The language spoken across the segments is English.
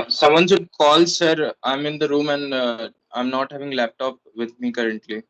Someone should call, sir. I'm in the room and I'm not having laptop with me currently.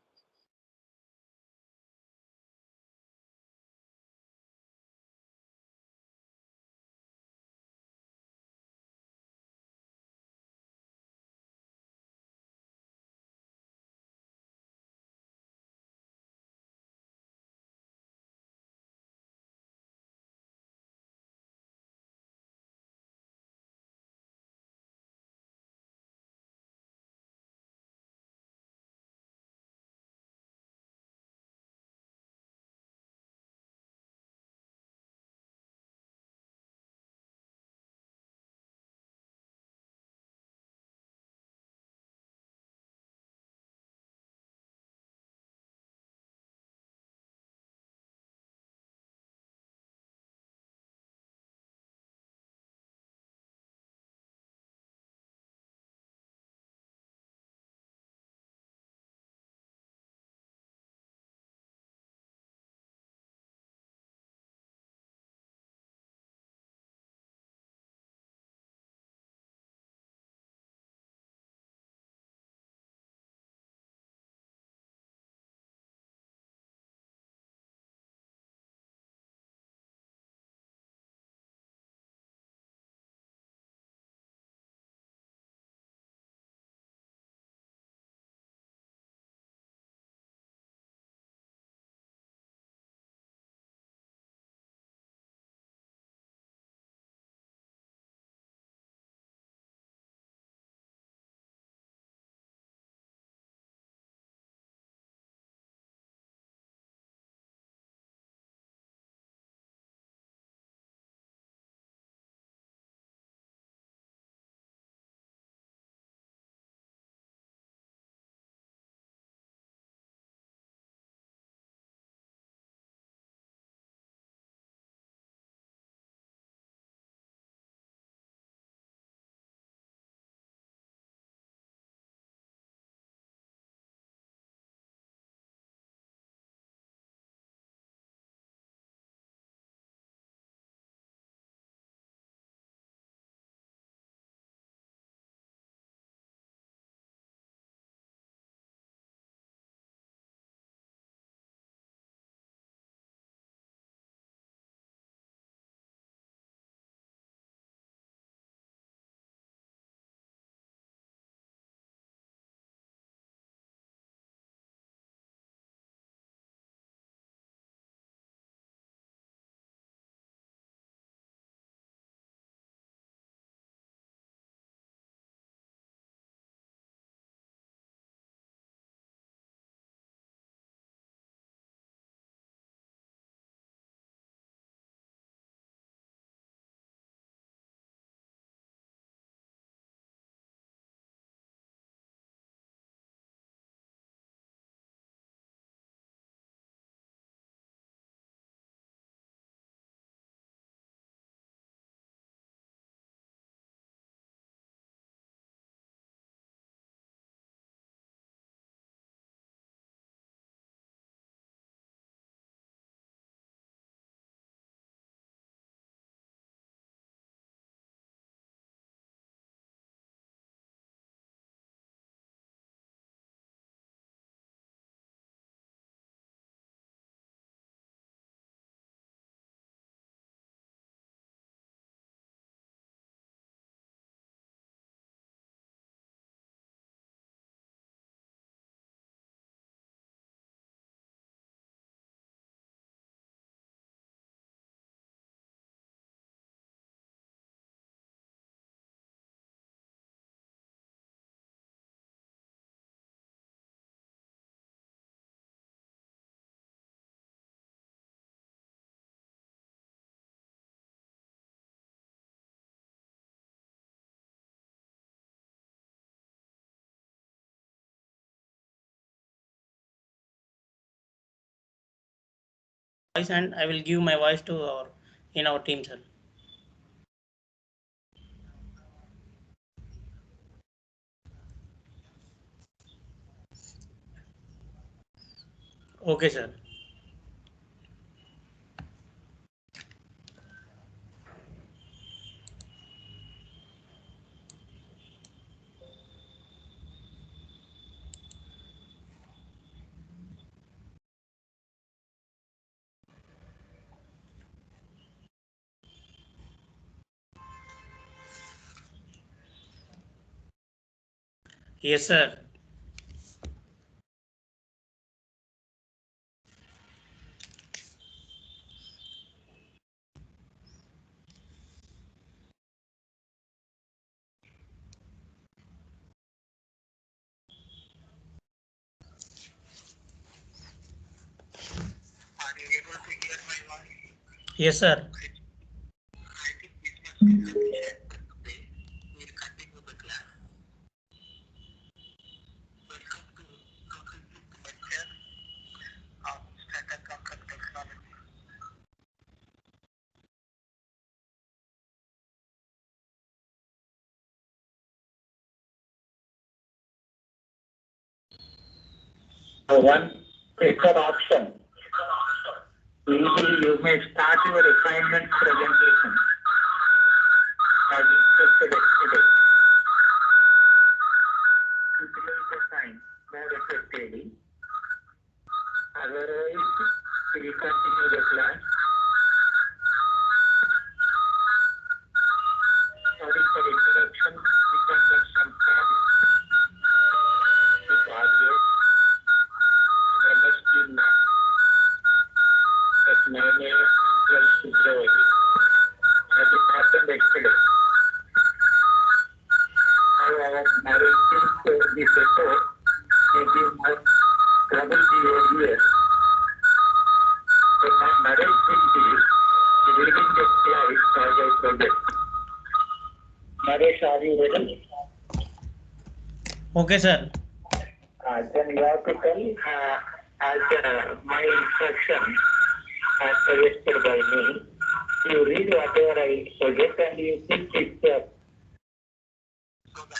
and I will give my voice to our team, sir. Okay, sir. Yes, sir. Are you able to hear my voice? Yes, sir. I think this must be sufficient for today. We'll continue the class. Welcome to 25th lecture of Standard Quantum Technology. One preferred option. Usually you may start your assignment presentation as instructed yesterday. Utilize the time more effectively. Otherwise, we will continue the class. Sorry for interruption because of some problem with audio. MS Team at 9 a.m. on 12 February, as it happened yesterday. Now our narrating this episode may be more trouble to your ears. But my narrating is reading the slides as I project. Naresh, are you ready? Okay, sir. Then you have to tell as my instruction as suggested by me. You read whatever I suggest and you think it's so that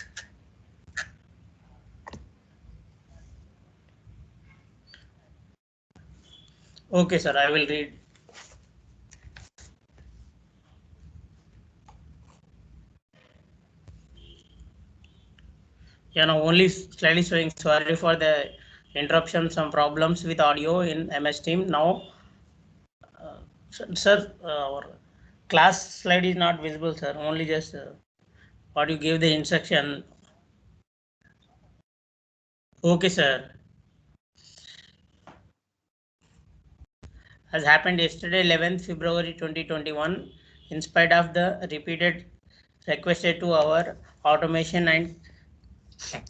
Okay, sir. I will read. Yeah, no, only slightly showing. Sorry for the interruption. Some problems with audio in MS Team. Now, sir, our class slide is not visible, sir. Only just what you gave the instruction. Okay, sir. As happened yesterday, 11th February 2021, in spite of the repeated requested to our automation and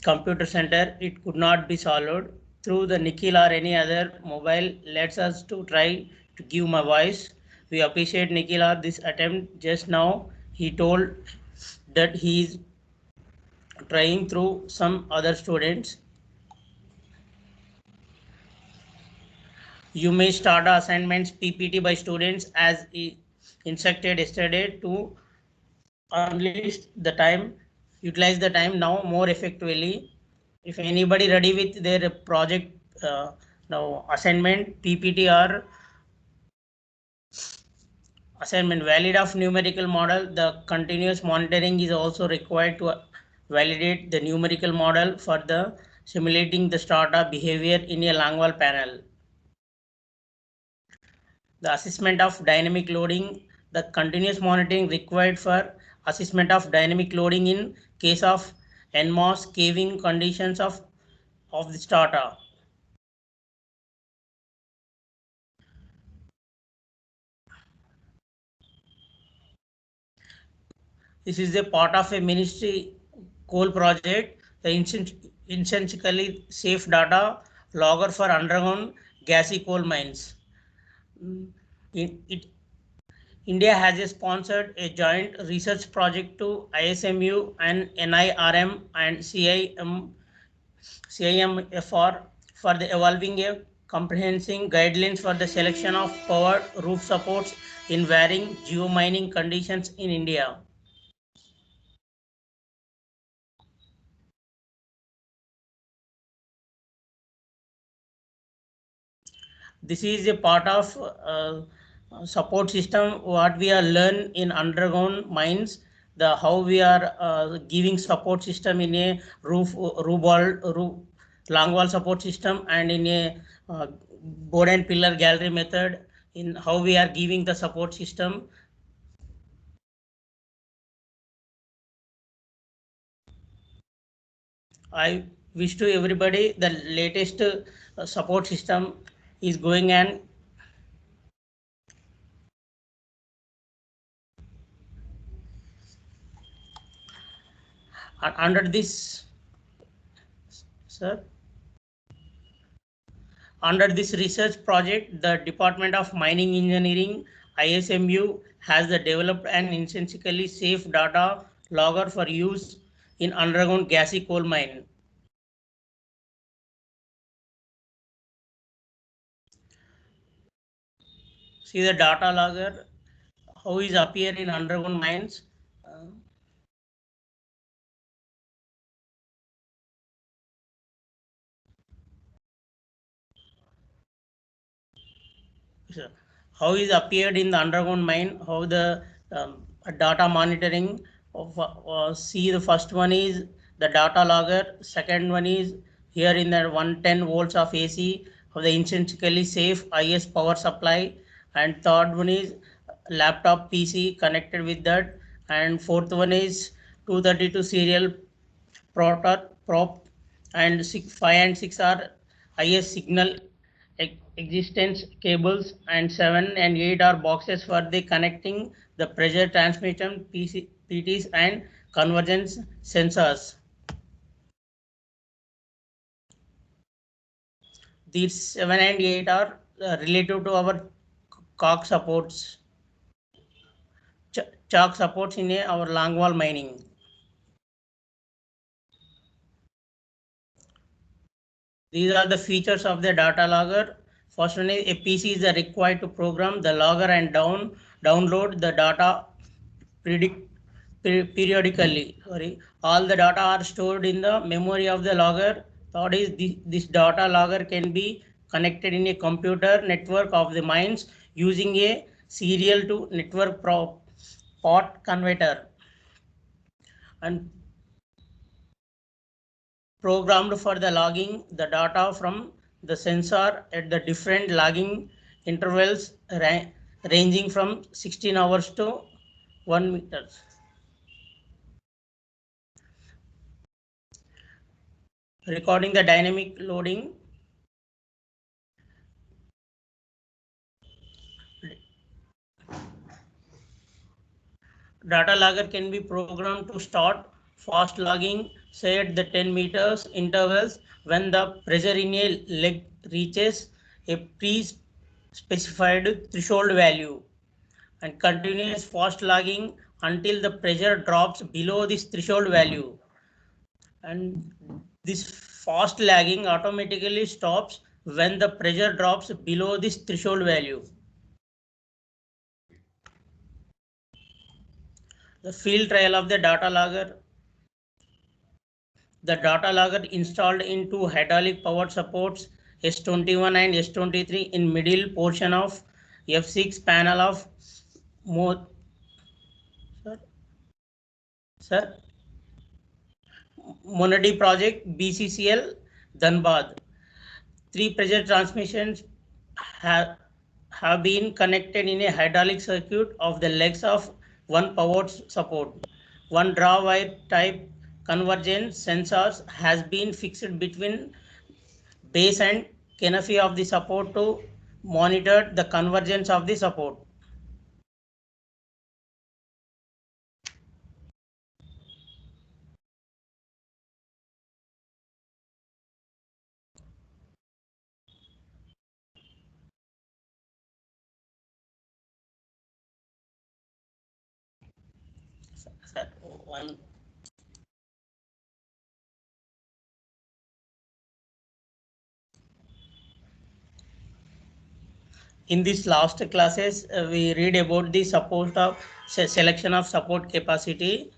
computer center, it could not be solved through the Nikhil or any other mobile. Lets us to try to give my voice. We appreciate Nikhil or this attempt. Just now, he told that he is trying through some other students. You may start assignments PPT by students as instructed yesterday to unleash the time, utilize the time now more effectively. If anybody ready with their project now assignment PPT or assignment valid of numerical model, the continuous monitoring is also required to validate the numerical model for the simulating the startup behavior in a Langwall panel. The assessment of dynamic loading, the continuous monitoring required for assessment of dynamic loading in case of NMOS caving conditions of the starter. This is a part of a ministry coal project. The essentially safe data logger for underground gassy coal mines. It India has sponsored a joint research project to ISMU and NIRM and CIMFR for the evolving a comprehensive guidelines for the selection of powered roof supports in varying geomining conditions in India. This is a part of support system what we are learn in underground mines, the how we are giving support system in a roof long wall support system, and in a board and pillar gallery method, in how we are giving the support system. I wish to everybody the latest support system is going, and under this, sir, under this research project, the Department of Mining Engineering, ISMU, has developed an intrinsically safe data logger for use in underground gassy coal mine. See the data logger, how is appear in underground mines. How is appeared in the underground mine, how the data monitoring of see the first one is the data logger, second one is here in the 110 volts of AC of the intrinsically safe IS power supply, and third one is laptop PC connected with that, and fourth one is 232 serial prop, and 5 and 6 are IS signal existence cables, and 7 and 8 are boxes for the connecting the pressure transmission PTs and convergence sensors. These 7 and 8 are related to our chalk supports, chalk supports in our longwall mining. These are the features of the data logger. First one is a PC is required to program the logger and download the data periodically. All the data are stored in the memory of the logger. Third is this data logger can be connected in a computer network of the mines using a serial to network port converter, and programmed for the logging the data from the sensor at the different logging intervals ranging from 16 hours to 1 meter. Recording the dynamic loading. Data logger can be programmed to start fast logging, say at the 10 meters intervals when the pressure in a leg reaches a pre-specified threshold value, and continuous fast logging until the pressure drops below this threshold value. And this fast lagging automatically stops when the pressure drops below this threshold value. The field trial of the data logger. The data logger installed into hydraulic power supports S21 and S23 in middle portion of F6 panel of Monady project BCCL Dhanbad. 3 pressure transmissions have been connected in a hydraulic circuit of the legs of one powered support. One draw wire type convergence sensors has been fixed between base and canopy of the support to monitor the convergence of the support. One. In these last classes, we read about the support of selection of support capacity.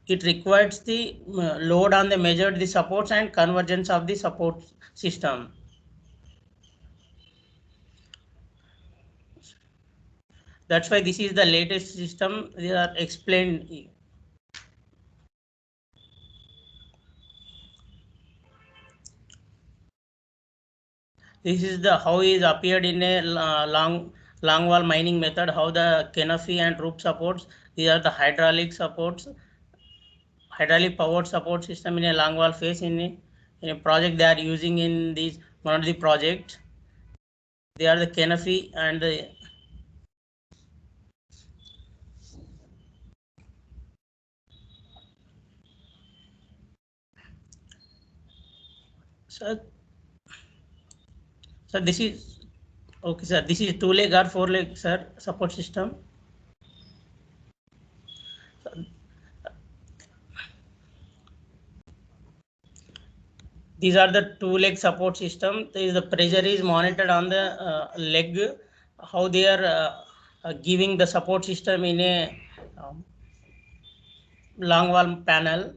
It requires the load on the measured the supports and convergence of the support system. That's why this is the latest system they are explained. This is the how is appeared in a long wall mining method, how the canopy and roof supports. These are the hydraulic supports, hydraulic powered support system in a long wall face in a project they are using in this one of the project. They are the canopy and the sir. Sir, this is okay, sir. This is 2-leg or 4-leg, sir, support system. These are the 2-leg support system. The pressure is monitored on the leg, how they are giving the support system in a long wall panel.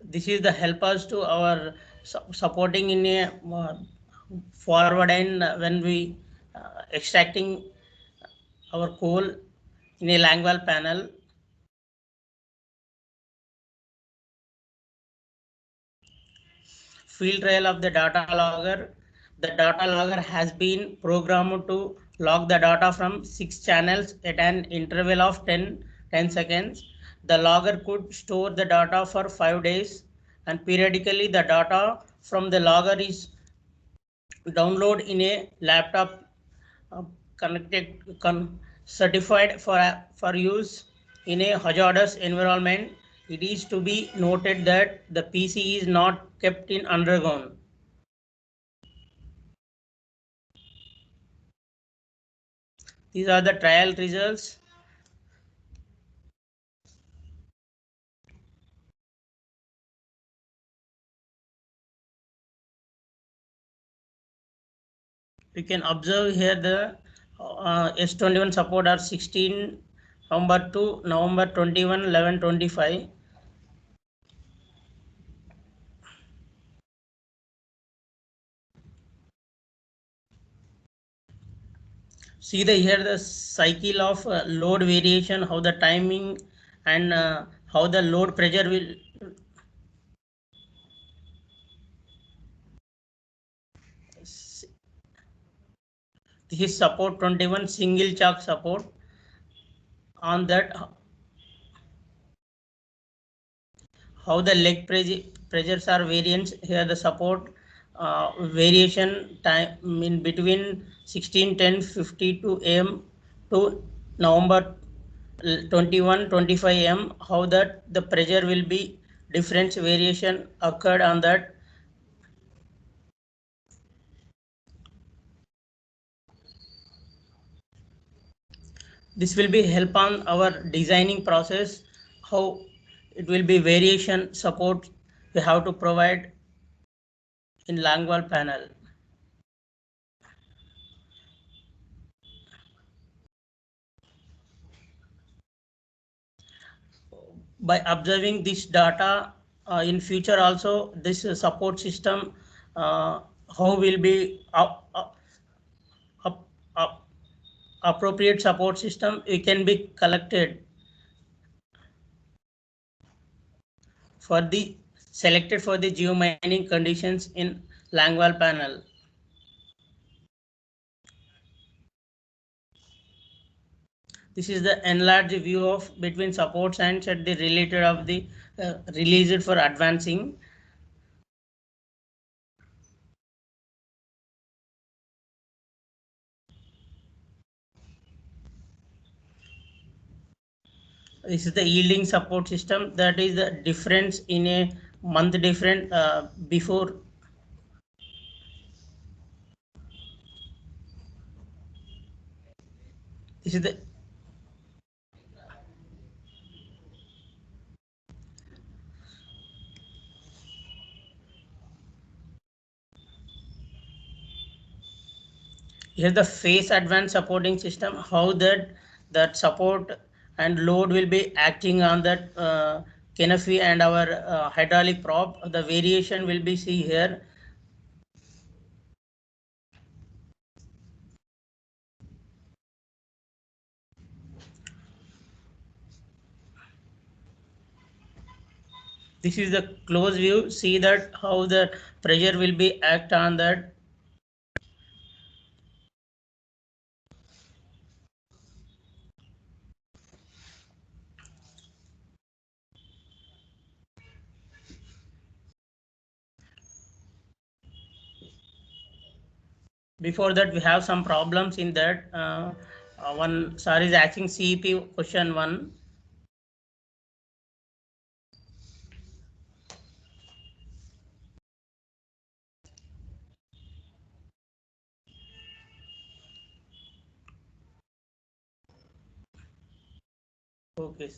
This is the help us to our supporting in a forward end when we extracting our coal in a long wall panel. Field trial of the data logger. The data logger has been programmed to log the data from 6 channels at an interval of 10 seconds. The logger could store the data for 5 days, and periodically the data from the logger is downloaded in a laptop connected certified for use in a hazardous environment. It is to be noted that the PC is not kept in underground. These are the trial results. You can observe here the S21 support are 16 November to November 21, 11, 25. See here the cycle of load variation, how the timing and how the load pressure will. This is support 21 single chuck support. On that, how the leg pressures are variance. Here the support variation time in between 16:10:52 am to November 21:25 am. How that the pressure will be difference variation occurred on that. This will be help on our designing process, how it will be variation support we have to provide in long wall panel. By observing this data in future also, this support system how will be appropriate support system it can be collected for the selected for the geomining conditions in long wall panel. This is the enlarged view of between supports and set the related of the released for advancing. This is the yielding support system. That is the difference in a month different before. This is the here the phase advance supporting system. How that support and load will be acting on that canopy and our hydraulic prop. The variation will be see here. This is the close view. See that how the pressure will be act on that. Before that, we have some problems in that. One sir is asking CEP question 1. Okay.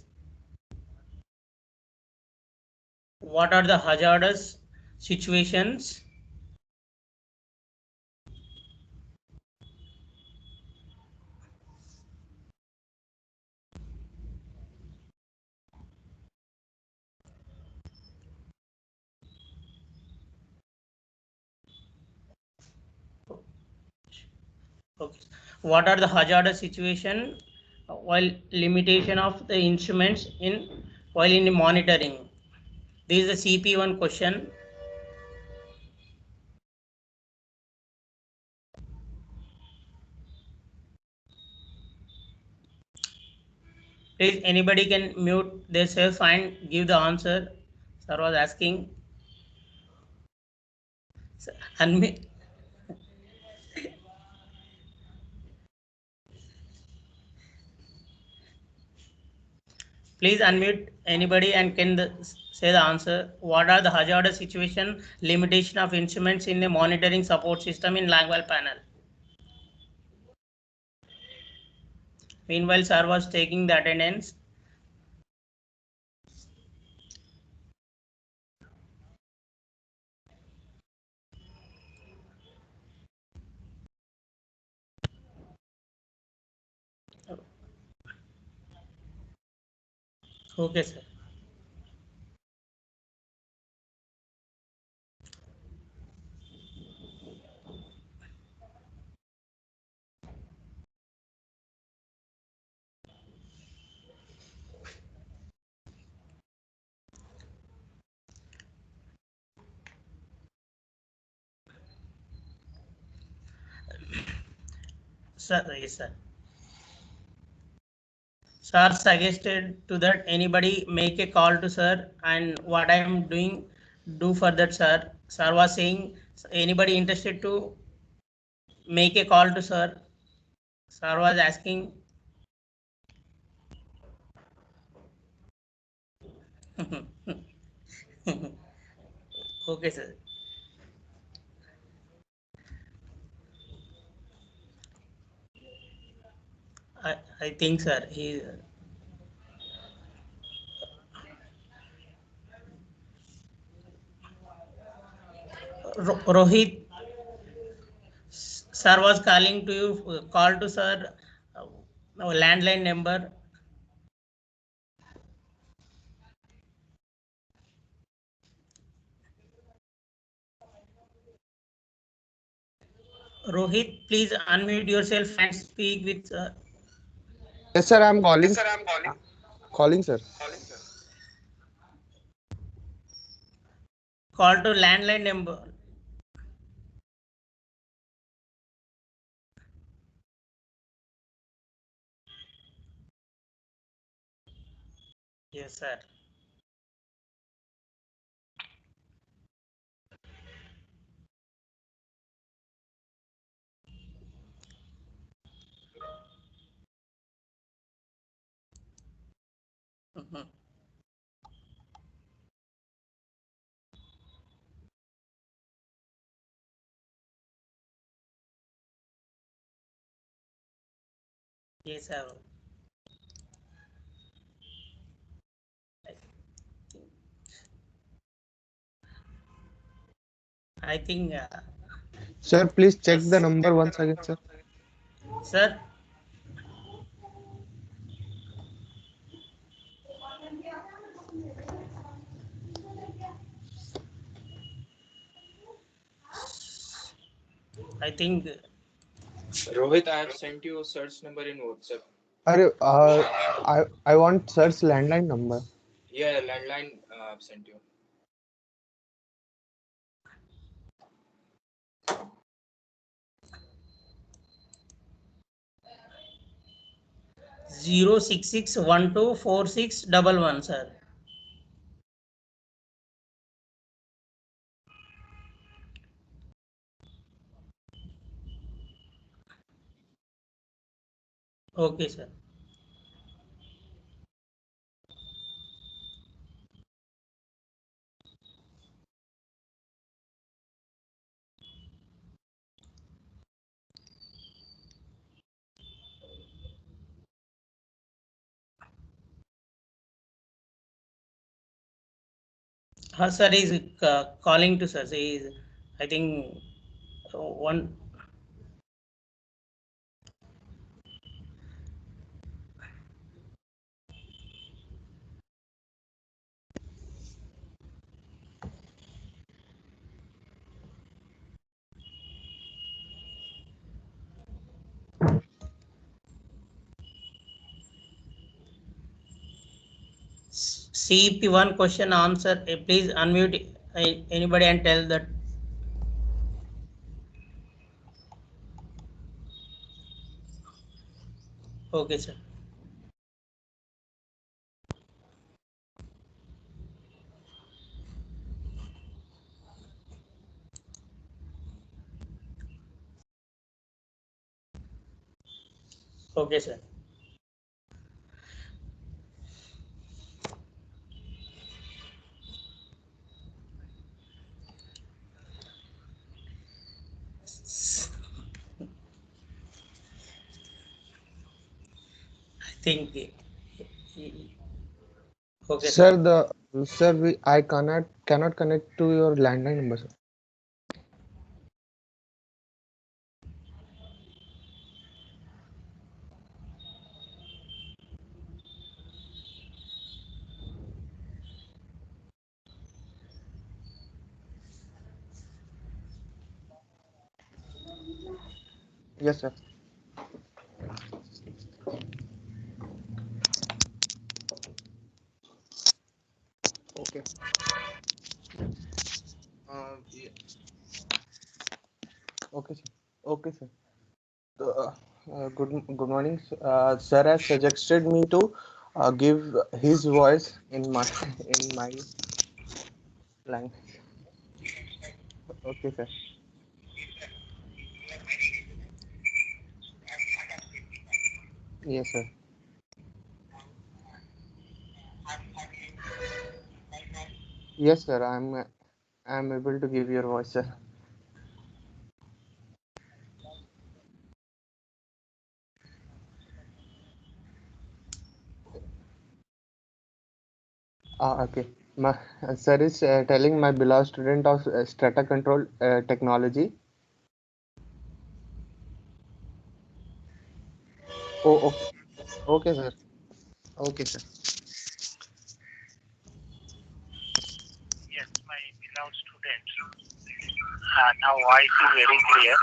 What are the hazardous situations? Okay. What are the hazardous situation while limitation of the instruments in while in monitoring? This is the CP1 question. Please, anybody can mute themselves and give the answer. Sir was asking. Unmute. Please unmute anybody and can say the answer. What are the hazardous situation limitation of instruments in the monitoring support system in Langwell panel? Meanwhile, sir was taking the attendance. Okay, sir. Sir, yes, sir. Sir suggested to that anybody make a call to sir, and what I am doing, do for that, sir. Sir was saying anybody interested to make a call to sir. Sir was asking. Okay, sir. I think, sir, he. Rohit, sir was calling to you. Call to sir. Landline number. Rohit, please unmute yourself and speak with. Yes, sir. I'm calling. Yes, sir. I'm calling. Calling, sir. Call to landline number. Yes, sir. Mhm. Yes, I think, Sir, please check the number once again, sir. sir, I think, Rohit, I have sent you a search number in WhatsApp. I want sir's landline number. Yeah, landline I've sent you. zero 66124611, sir. Okay, sir. Sir is calling to sir. He is, I think, one. CEP one question answer. Please unmute anybody and tell that. Okay, sir. Okay, sir. I think. Okay, Sir, sir. I cannot connect to your landline number, sir. Yes, sir. Okay. Yeah. Okay, sir. Okay, sir. Good morning. Sir has suggested me to give his voice in my language. Okay, sir. Yes, sir. Yes, sir. I'm able to give your voice, sir. Okay. My sir is telling my beloved student of strata control technology. Oh, okay. Okay, sir. Okay, sir. Yes, my beloved students. Now voice is very clear.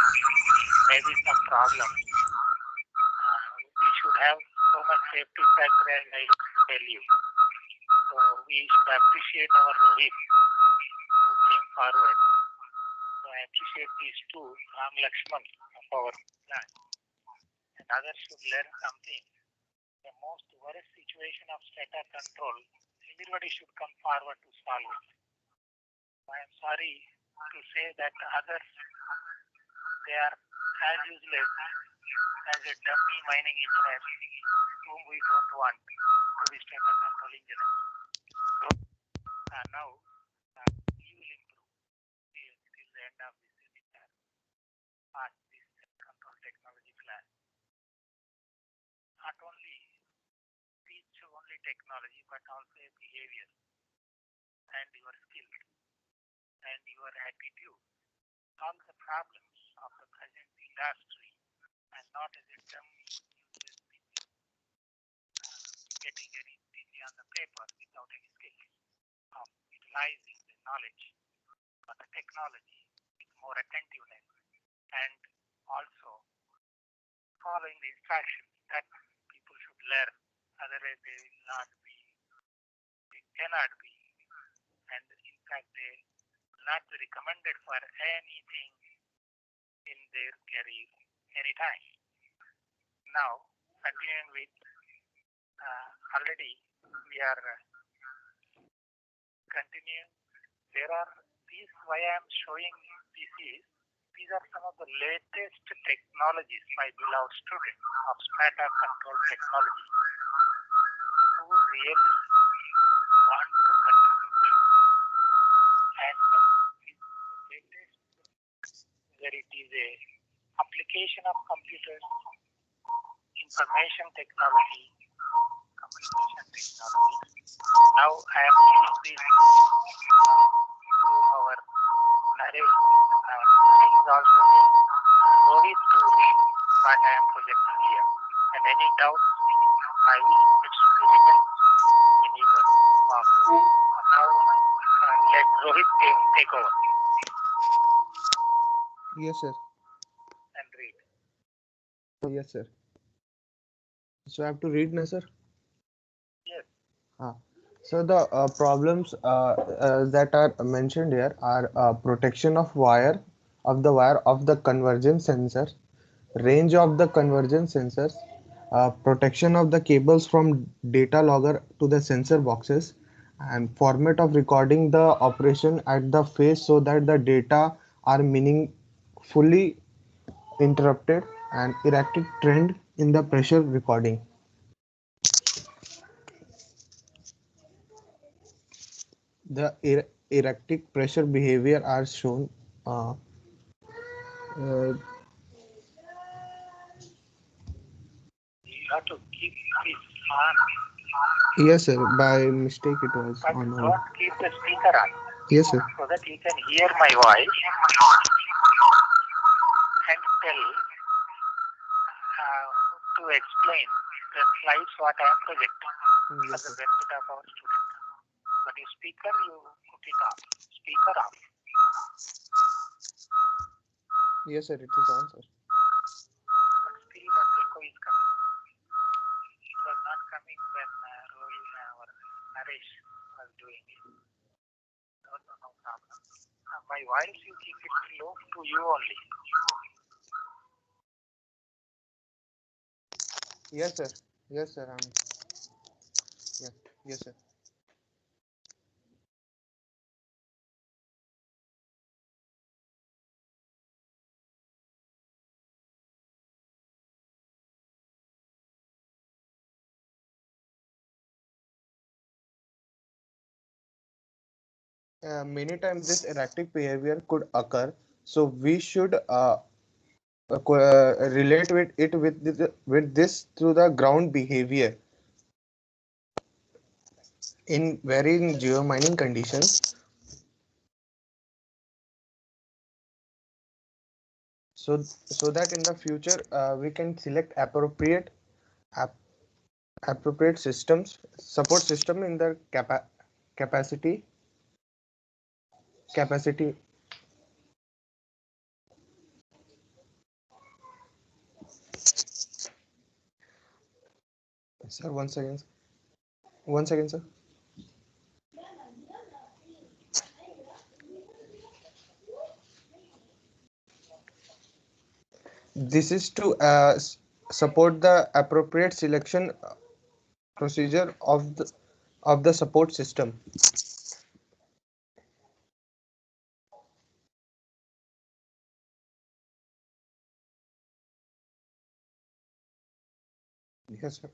Maybe some problem. We should have so much safety factor as I tell you. So we should appreciate our Rohit who came forward. So I appreciate these two, Ram Lakshman of our class. And others should learn something. The most worst situation of strata control, everybody should come forward to solve it. I am sorry to say that others, they are as useless as a dummy mining engineer whom we don't want to service data control engineer. Now, you will improve till the end of this seminar on this control technology class. Not only teach only technology, but also a behavior and your skills and your attitude. Solve the problems of the present industry and not as a dummy getting anything on the paper without any skills of utilizing the knowledge or the technology with more attentiveness and also following the instructions that people should learn. Otherwise, they will not be, they cannot be, and in fact, they will not be recommended for anything in their career anytime. Now, continuing with already we are continuing. There are these, why I am showing this is, these are some of the latest technologies, my beloved students of strata control technology, who really want to contribute. And this latest, whether it is a application of computers, information technology, communication technology. Now I am giving this to our narrator. This is also Rohit to read what I am projecting here. And any doubts, I will it's written in your box. Now let Rohit take over Yes, sir. and read. Yes, sir. So I have to read now, sir. Yes. So the problems that are mentioned here are protection of the wire of the convergence sensor, range of the convergence sensors, protection of the cables from data logger to the sensor boxes, and format of recording the operation at the phase so that the data are meaningfully interrupted, and erratic trend in the pressure recording. The erratic pressure behavior are shown. Uh, You have to keep this on. yes, sir. By mistake, it was But on. don't keep the speaker on. Yes, sir. So that you can hear my voice and tell to explain the slides what I am projecting for Yes, the sir. benefit of our students. But your speaker, you put it off. Speaker off. Yes, sir. It is on, sir. But still that echo is coming. It was not coming when Rohit or Naresh was doing it. No problem. My voice, you keep it low to you only. Yes, sir. Yes, sir. Yeah. Yes, sir. Many times this erratic behavior could occur, so we should relate with it with this through the ground behavior in varying geomining conditions. So that in the future we can select ap- appropriate systems support system in the capacity capacity. Sir, one second, sir. This is to support the appropriate selection procedure of the support system. Yes, sir.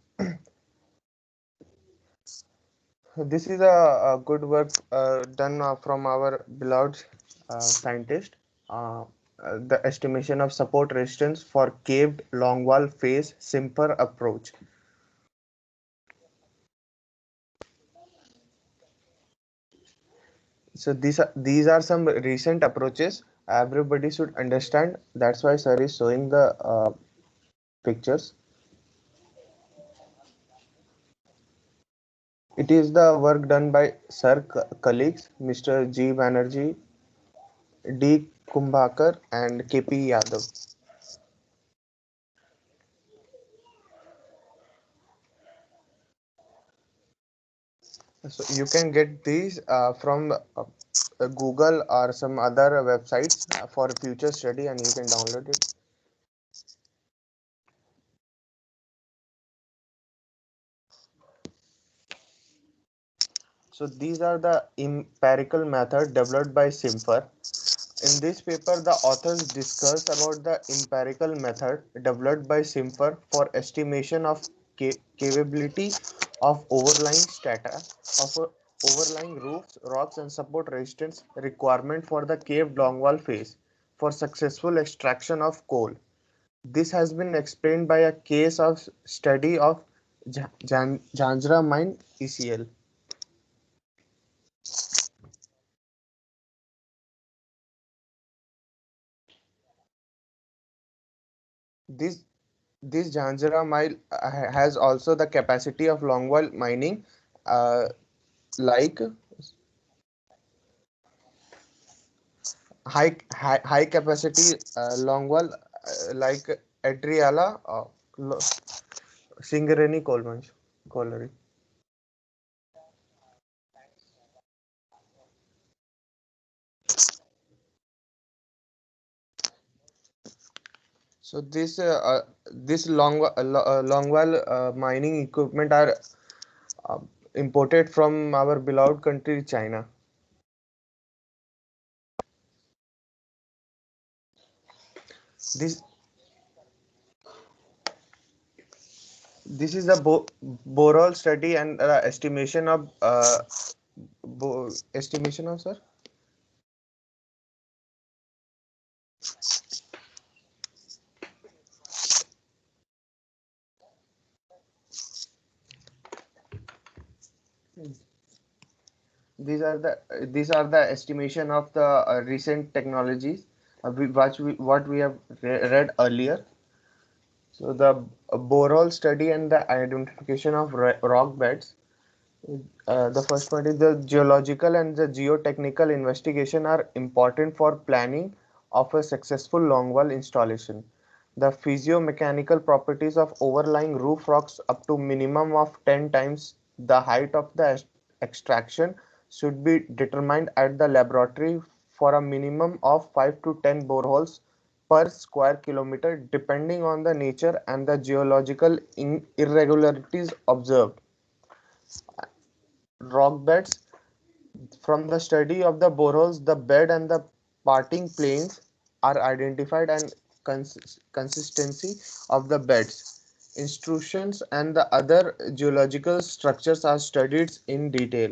This is a good work done from our beloved scientist. The estimation of support resistance for caved longwall phase simper approach. So these are some recent approaches. Everybody should understand. That's why sir is showing the pictures. It is the work done by sir colleagues Mr. G. Banerjee, D. Kumbhakar, and K.P. Yadav. So you can get these from Google or some other websites for future study, and you can download it. So these are the empirical method developed by Simfer. In this paper, the authors discuss about the empirical method developed by Simfer for estimation of capability of overlying strata of overlying roofs, rocks, and support resistance requirement for the cave longwall phase for successful extraction of coal. This has been explained by a case of study of Jhanjra mine ECL. This this Jhanjra mine has also the capacity of longwall mining, uh, like high capacity longwall, like Adriala, Singareni coal mines, colliery. So this longwall mining equipment are uh, imported from our beloved country China. This this is the Boral study and estimation of estimation of sir. These are the estimation of the recent technologies what we have read earlier. So the Boral study and the identification of rock beds. The first point is the geological and the geotechnical investigation are important for planning of a successful longwall installation. The physiomechanical properties of overlying roof rocks up to minimum of 10 times the height of the extraction should be determined at the laboratory for a minimum of 5 to 10 boreholes per square kilometer depending on the nature and the geological irregularities observed. Rock beds. From the study of the boreholes, the bed and the parting planes are identified and consistency of the beds. Intrusions and the other geological structures are studied in detail.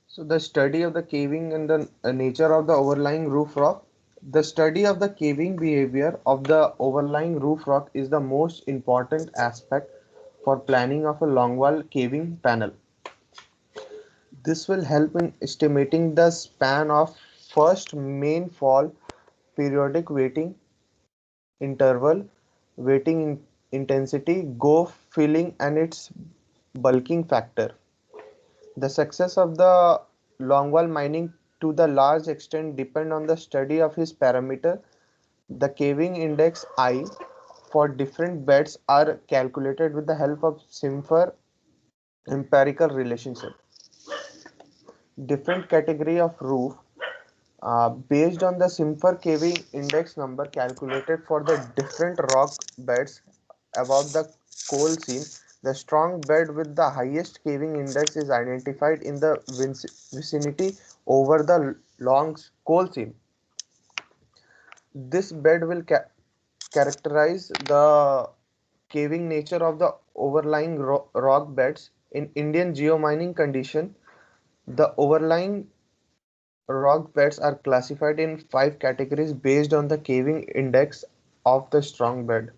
So the study of the caving and the nature of the overlying roof rock. The study of the caving behavior of the overlying roof rock is the most important aspect for planning of a longwall caving panel. This will help in estimating the span of first main fall, periodic weighting interval, weighting intensity, go filling, and its bulking factor. The success of the longwall mining to the large extent depend on the study of his parameter. The caving index I for different beds are calculated with the help of Simfer empirical relationship. Different category of roof based on the Simfer caving index number calculated for the different rock beds above the coal seam, the strong bed with the highest caving index is identified in the vicinity over the long coal seam. This bed will characterize the caving nature of the overlying rock beds In Indian geomining condition, the overlying rock beds are classified in 5 categories based on the caving index of the strong bed.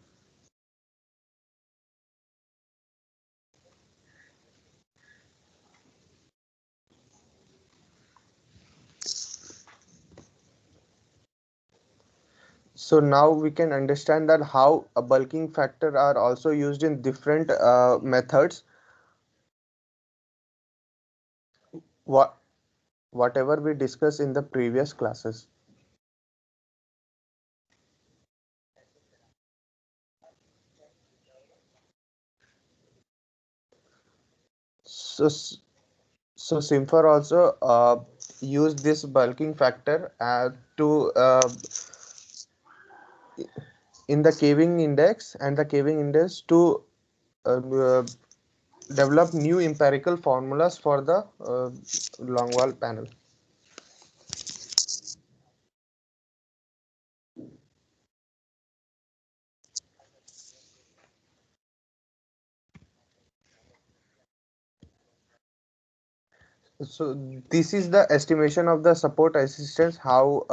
So now we can understand that how a bulking factor are also used in different methods. What whatever we discussed in the previous classes. So so Simfer also use this bulking factor to in the caving index and the caving index to uh, uh, develop new empirical formulas for the long wall panel. So this is the estimation of the support resistance. How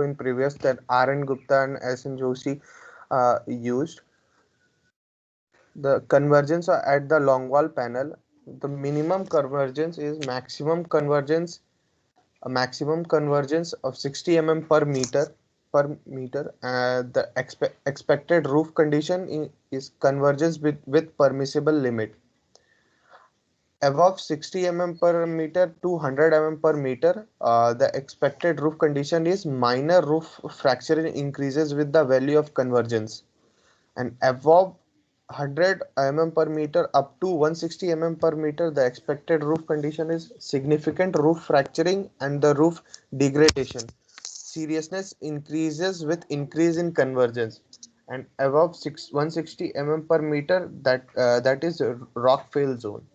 in previous that R.N. Gupta and S.N. Joshi used the convergence at the long wall panel. The minimum convergence is a maximum convergence of 60 mm per meter. The expected roof condition is convergence with permissible limit. Above 60 mm per meter to 100 mm per meter, the expected roof condition is minor roof fracture increases with the value of convergence. And above 100 mm per meter up to 160 mm per meter, the expected roof condition is significant roof fracturing and the roof degradation. Seriousness increases with increase in convergence. And above 160 mm per meter, that is a rock fail zone.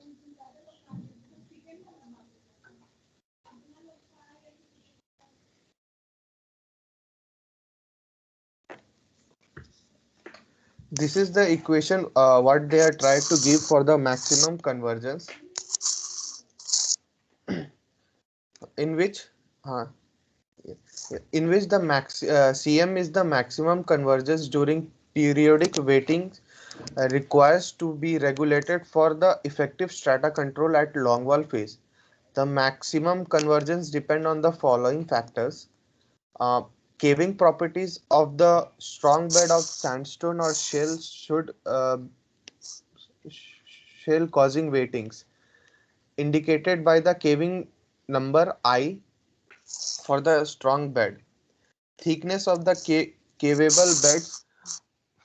This is the equation what they are trying to give for the maximum convergence, in which uh, the CM is the maximum convergence during periodic weighting requires to be regulated for the effective strata control at long wall phase. The maximum convergence depend on the following factors: uh, caving properties of the strong bed of sandstone or shale causing weightings indicated by the caving number I for the strong bed, thickness of the caveable beds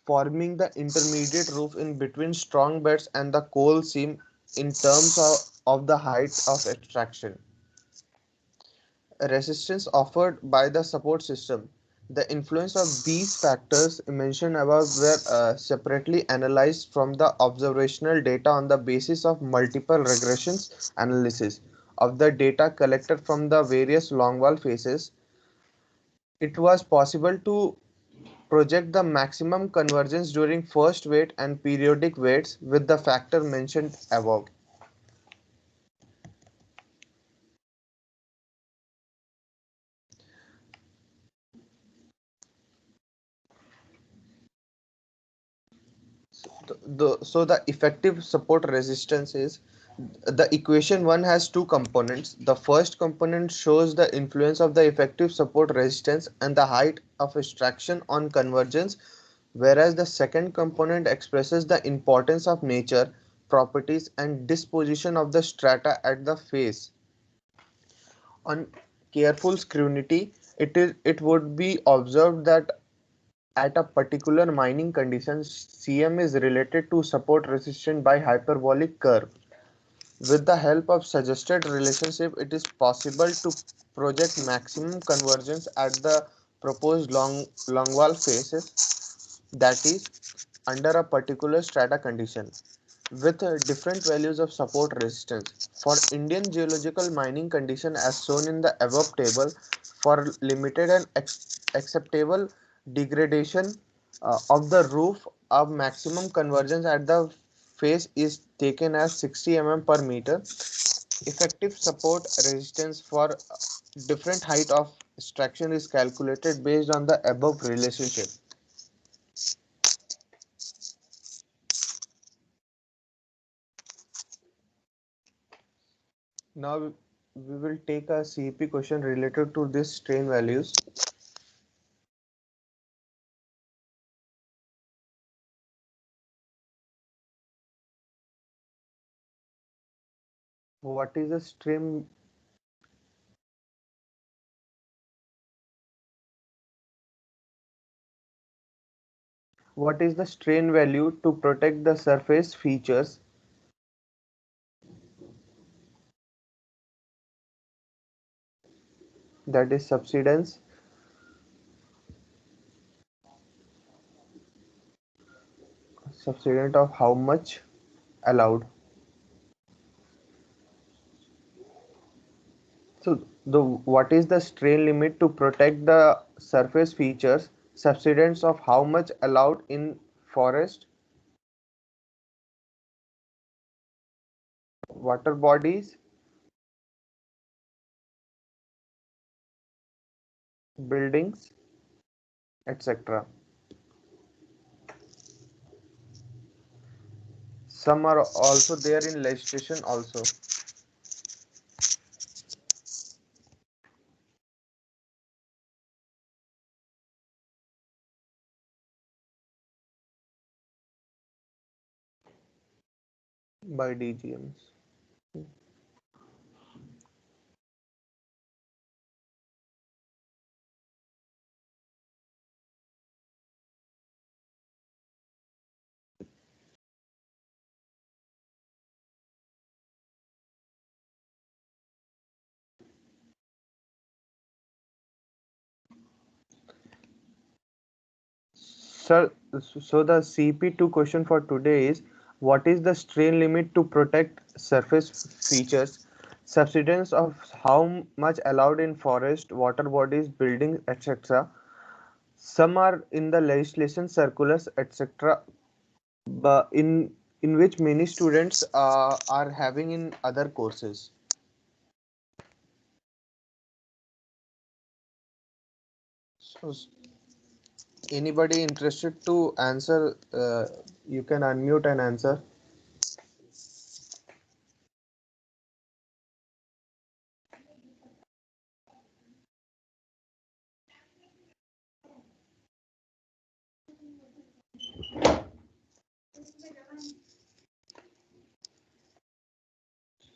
forming the intermediate roof in between strong beds and the coal seam in terms of the height of extraction, resistance offered by the support system. The influence of these factors mentioned above were separately analyzed from the observational data on the basis of multiple regressions analysis of the data collected from the various long wall phases. It was possible to project the maximum convergence during first weight and periodic weights with the factor mentioned above. So the effective support resistance is the equation one has two components. The first component shows the influence of the effective support resistance and the height of extraction on convergence, whereas the second component expresses the importance of nature, properties, and disposition of the strata at the face. On careful scrutiny, it would be observed that at a particular mining condition, CM is related to support resistance by hyperbolic curve. With the help of suggested relationship, it is possible to project maximum convergence at the proposed long wall faces, that is, under a particular strata condition, with different values of support resistance. For Indian geological mining condition as shown in the above table, for limited and acceptable degradation of the roof, of maximum convergence at the surface is taken as 60 mm per meter. Effective support resistance for different height of structure is calculated based on the above relationship. Now we will take a CEP question related to this strain values. What is the strain? What is the strain value to protect the surface features? That is subsidence. Subsidence of how much allowed. So what is the strain limit to protect the surface features? Subsidence of how much allowed in forest, water bodies, buildings, etc. Some are also there in legislation also. By DGMs. Sir, so the CP2 question for today is, what is the strain limit to protect surface features? Subsidence of how much allowed in forest, water bodies, buildings, etc. Some are in the legislation circulars, etc. But in which many students are having in other courses. So anybody interested to answer, you can unmute and answer.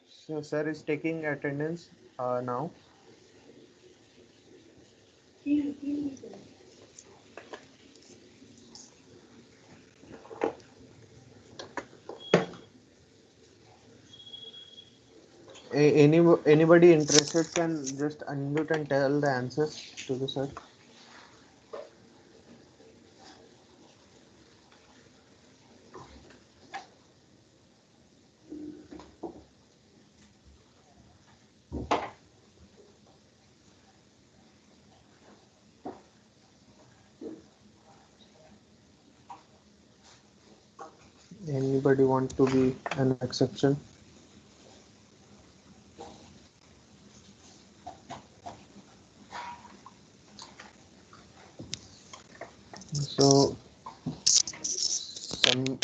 So sir is taking attendance now. Anybody interested can just unmute and tell the answers to the sir. Anybody want to be an exception? So some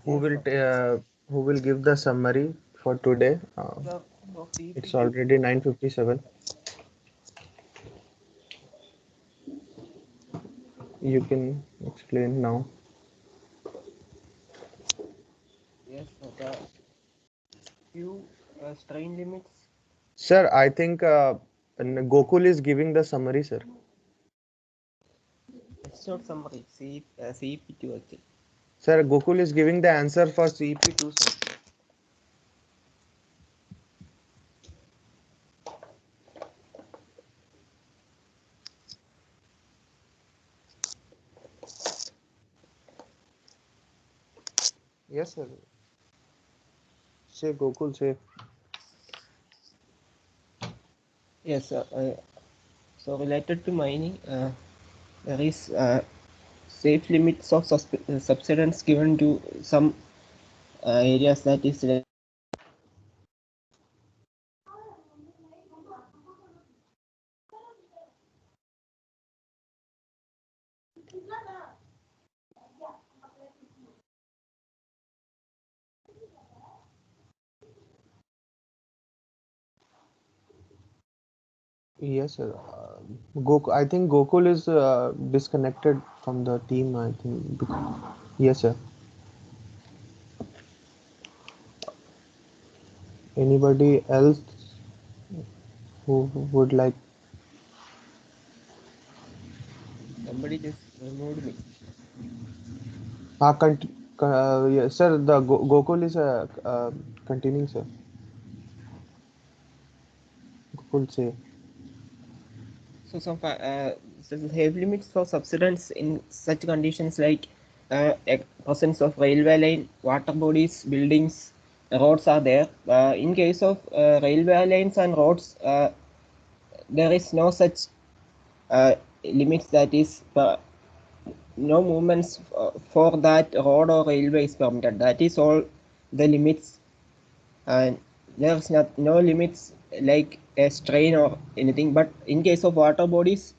who will give the summary for today? It's already 9:57. You can explain now. Yes, the few strain limits. Sir, I think Gokul is giving the summary, sir. Short summary. CEP2 actually. Sir, Gokul is giving the answer for CEP2, sir. Yes, sir. Say Gokul, say. Yes, so related to mining, there is safe limits of subsidence given to some areas that is like Yes, sir. I think Gokul is disconnected from the team. I think. Yes, sir. Anybody else who would like? somebody just removed me. Yes, sir. The Gokul is continuing, sir. Gokul say. So the heavy limits for subsidence in such conditions like presence of railway line, water bodies, buildings, roads are there. In case of railway lines and roads, there is no such limits that is no movements for that road or railway is permitted. That is all the limits, and there's no limits like a strain or anything. But in case of water bodies,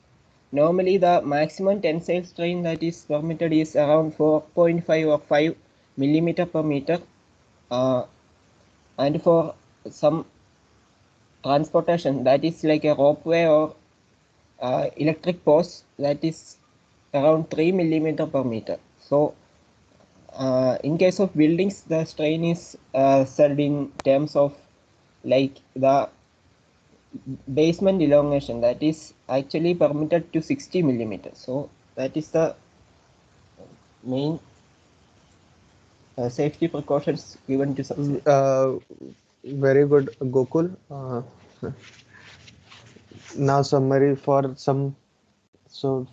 normally the maximum tensile strain that is permitted is around 4.5 or 5 millimeter per meter, and for some transportation that is like a ropeway or electric post that is around 3 millimeter per meter. So in case of buildings, the strain is said in terms of like the basement elongation that is actually permitted to 60 millimeters. So that is the main safety precautions given to subsidence. Very good, Gokul. Now summary for some. So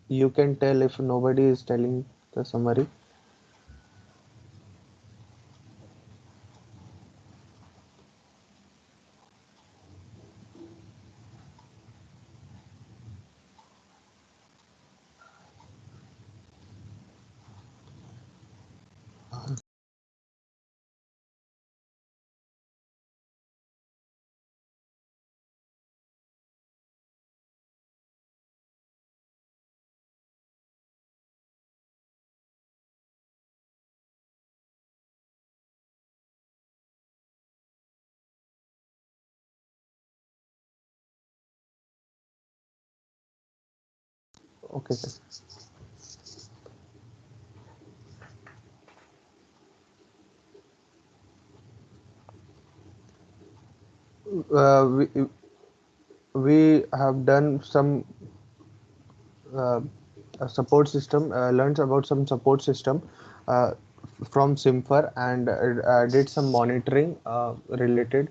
you can tell if nobody is telling the summary. Okay, sir. Uh, we, we have done some uh, support system, learned about some support system uh, from Simfer, and did some monitoring related.